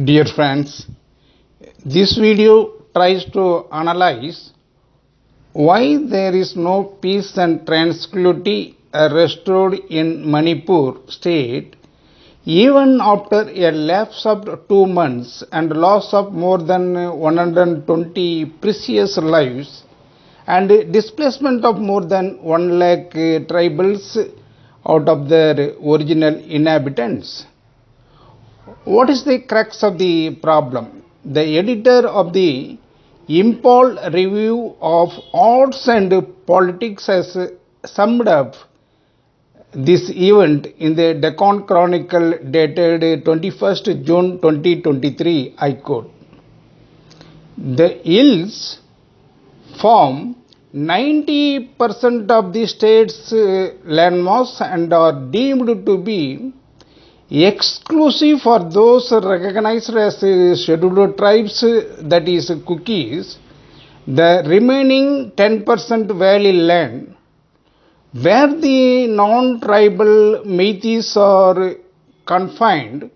Dear friends, this video tries to analyze why there is no peace and tranquility restored in Manipur state even after a lapse of 2 months and loss of more than 120 precious lives and displacement of more than 1 lakh tribals out of their original inhabitants. What is the crux of the problem? The editor of the Impol Review of Arts and Politics has summed up this event in the Deccan Chronicle dated 21st June 2023. I quote, "The ills form 90% of the state's landmass and are deemed to be exclusive for those recognized as scheduled tribes, that is Kukis. The remaining 10% valley land, where the non-tribal Meiteis are confined,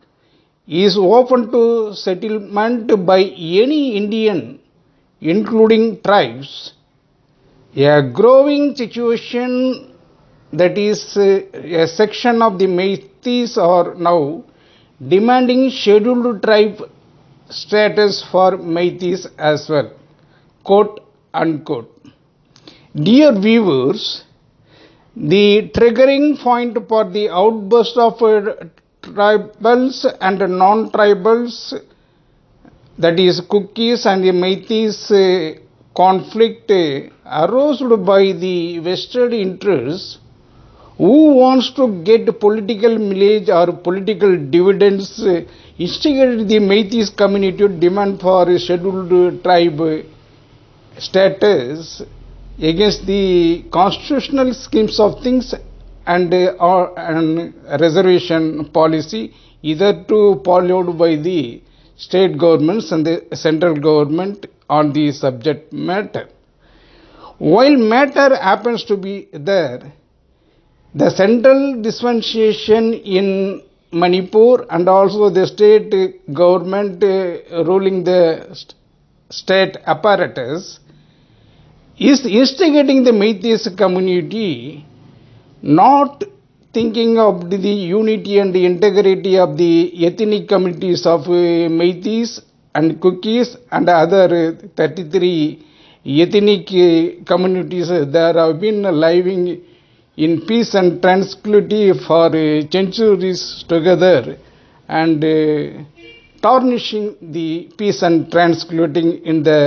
is open to settlement by any Indian, including tribes. A growing situation, that is a section of the Meiteis are now demanding scheduled tribe status for Meiteis as well." Quote unquote. Dear viewers, the triggering point for the outburst of tribals and non-tribals, that is Kukis and the Meiteis conflict, arose by the vested interests who wants to get political mileage or political dividends, instigated the Meiteis community to demand for scheduled tribe status against the constitutional schemes of things and reservation policy, hitherto followed by the state governments and the central government on the subject matter. While matter happens to be there, the central dispensation in Manipur and also the state government ruling the state apparatus is instigating the Meiteis community, not thinking of the unity and the integrity of the ethnic communities of Meiteis and Kukis and other 33 ethnic communities that have been living in peace and tranquility for centuries together and tarnishing the peace and tranquility in the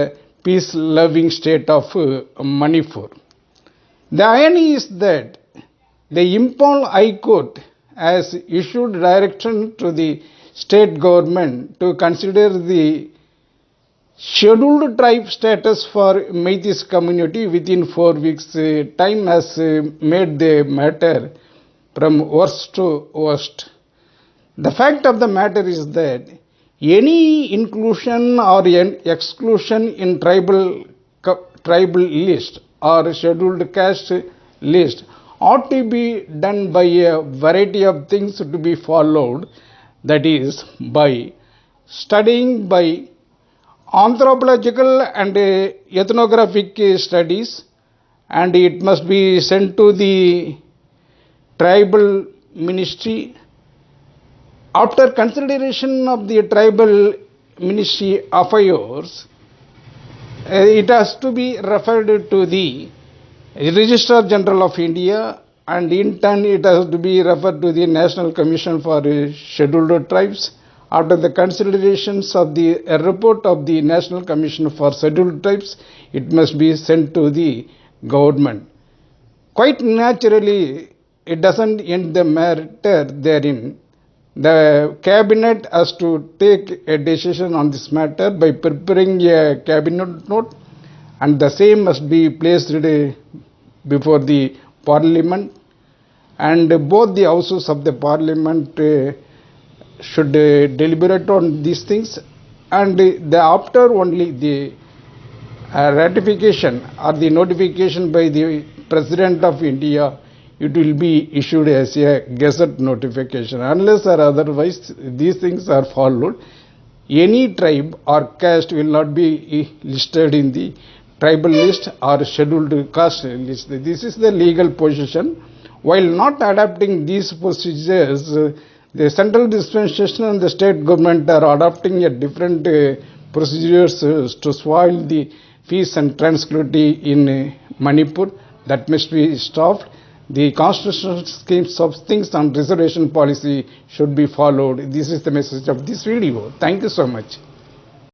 peace-loving state of Manipur. The irony is that the Impol High Court has issued direction to the state government to consider the scheduled tribe status for Meiteis community within 4 weeks. Time has made the matter from worst to worst. The fact of the matter is that any inclusion or exclusion in tribal list or scheduled caste list ought to be done by a variety of things to be followed, that is by studying by anthropological and ethnographic studies, and it must be sent to the tribal ministry. After consideration of the tribal ministry affairs, it has to be referred to the Registrar General of India, and in turn it has to be referred to the National Commission for Scheduled Tribes. After the considerations of the report of the National Commission for Scheduled Tribes, it must be sent to the government. Quite naturally, it doesn't end the matter therein. The cabinet has to take a decision on this matter by preparing a cabinet note, and the same must be placed before the parliament, and both the houses of the parliament should deliberate on these things, and after only the ratification or the notification by the President of India, it will be issued as a gazette notification. Unless or otherwise these things are followed, any tribe or caste will not be listed in the tribal list or scheduled caste list. This is the legal position. While not adopting these procedures, the central dispensation and the state government are adopting a different procedures to spoil the peace and tranquility in Manipur. That must be stopped. The constitutional schemes of things on reservation policy should be followed. This is the message of this video. Thank you so much.